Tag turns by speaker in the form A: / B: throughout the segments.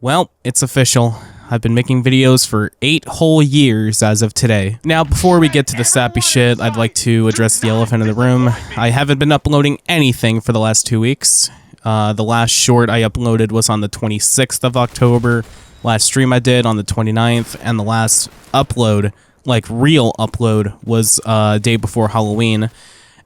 A: Well, it's official. I've been making videos for 8 whole years as of today. Now, before we get to the sappy shit, I'd like to address the elephant in the room. I haven't been uploading anything for the last 2 weeks. The last short I uploaded was on the 26th of October. Last stream I did on the 29th, and the last upload, like real upload, was day before Halloween.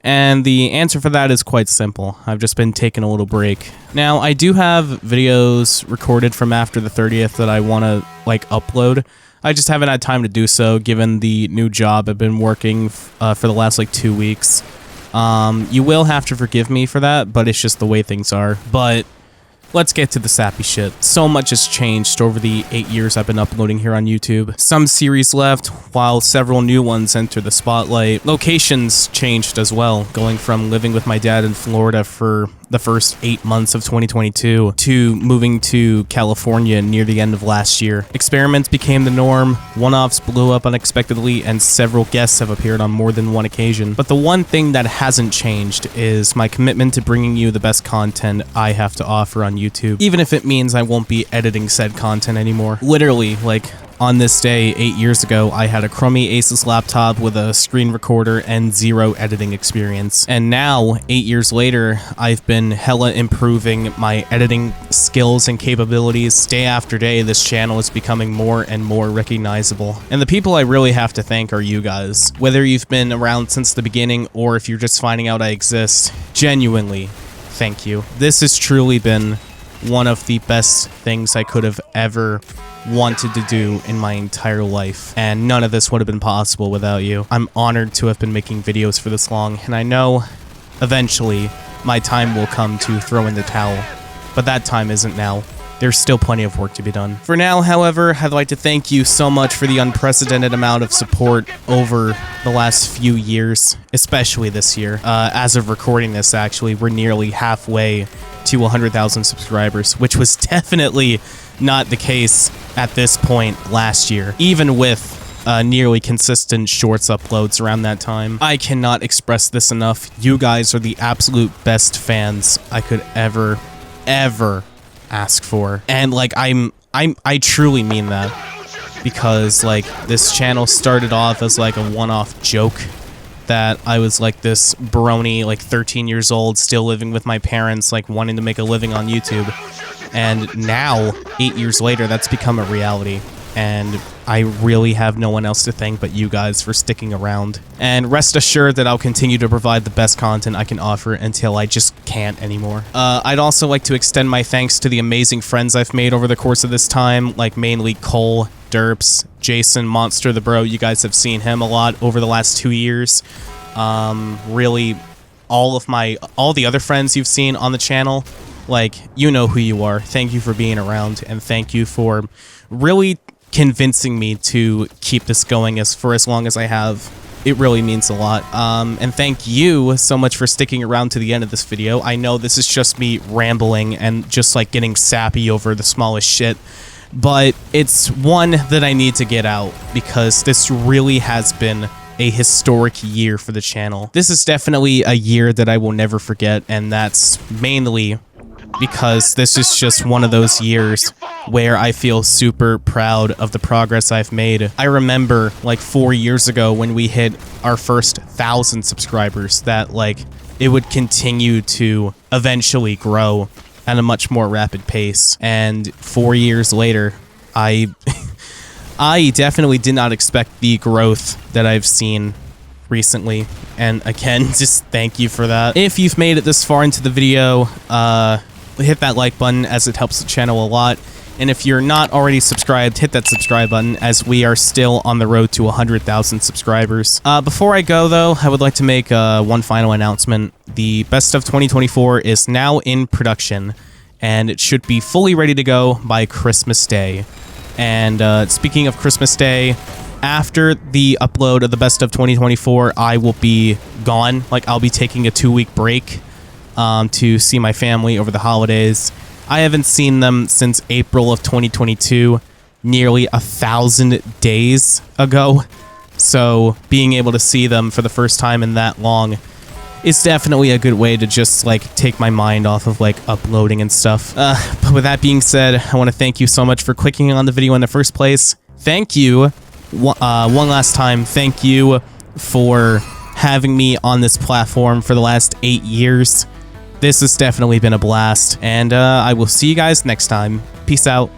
A: And the answer for that is quite simple. I've just been taking a little break. Now, I do have videos recorded from after the 30th that I want to, upload. I just haven't had time to do so, given the new job I've been working for the last, 2 weeks. You will have to forgive me for that, but it's just the way things are. But let's get to the sappy shit. So much has changed over the 8 years I've been uploading here on YouTube. Some series left, while several new ones enter the spotlight. Locations changed as well, going from living with my dad in Florida for the first 8 months of 2022 to moving to California near the end of last year. Experiments became the norm, one-offs blew up unexpectedly, and several guests have appeared on more than one occasion. But the one thing that hasn't changed is my commitment to bringing you the best content I have to offer on YouTube, even if it means I won't be editing said content anymore. Literally, on this day, 8 years ago, I had a crummy Asus laptop with a screen recorder and zero editing experience. And now, 8 years later, I've been hella improving my editing skills and capabilities. Day after day, this channel is becoming more and more recognizable. And the people I really have to thank are you guys. Whether you've been around since the beginning or if you're just finding out I exist, genuinely, thank you. This has truly been one of the best things I could have ever wanted to do in my entire life, and none of this would have been possible without you. I'm honored to have been making videos for this long, and I know eventually my time will come to throw in the towel, but that time isn't now. There's still plenty of work to be done. For now, however, I'd like to thank you so much for the unprecedented amount of support over the last few years, especially this year. As of recording this, actually, we're nearly halfway to 100,000 subscribers, which was definitely not the case at this point last year, even with nearly consistent shorts uploads around that time. I cannot express this enough. You guys are the absolute best fans I could ever ask for. And I truly mean that, because this channel started off as a one-off joke that I was this brony 13 years old still living with my parents wanting to make a living on YouTube. And now, 8 years later, that's become a reality. And I really have no one else to thank but you guys for sticking around. And rest assured that I'll continue to provide the best content I can offer until I just can't anymore. I'd also like to extend my thanks to the amazing friends I've made over the course of this time, mainly Cole, Derps, Jason, Monster the Bro. You guys have seen him a lot over the last 2 years. Really, all the other friends you've seen on the channel, you know who you are. Thank you for being around, and thank you for really convincing me to keep this going for as long as I have. It really means a lot. And thank you so much for sticking around to the end of this video. I know this is just me rambling and just getting sappy over the smallest shit, but it's one that I need to get out because this really has been a historic year for the channel. This is definitely a year that I will never forget, and that's mainly because this is just one of those years where I feel super proud of the progress I've made. I remember 4 years ago when we hit our first 1,000 subscribers that it would continue to eventually grow at a much more rapid pace. And 4 years later, I definitely did not expect the growth that I've seen recently. And again, just thank you for that. If you've made it this far into the video, hit that like button as it helps the channel a lot. And if you're not already subscribed, hit that subscribe button as we are still on the road to 100,000 subscribers. Before I go though, I would like to make one final announcement. The Best of 2024 is now in production, and it should be fully ready to go by Christmas Day. And speaking of Christmas Day, after the upload of the Best of 2024, I will be gone. I'll be taking a 2-week break to see my family over the holidays. I haven't seen them since April of 2022, nearly 1,000 days ago. So being able to see them for the first time in that long is definitely a good way to just like take my mind off of like uploading and stuff. But with that being said, I want to thank you so much for clicking on the video in the first place. Thank you. One last time, thank you for having me on this platform for the last 8 years. This has definitely been a blast, and I will see you guys next time. Peace out.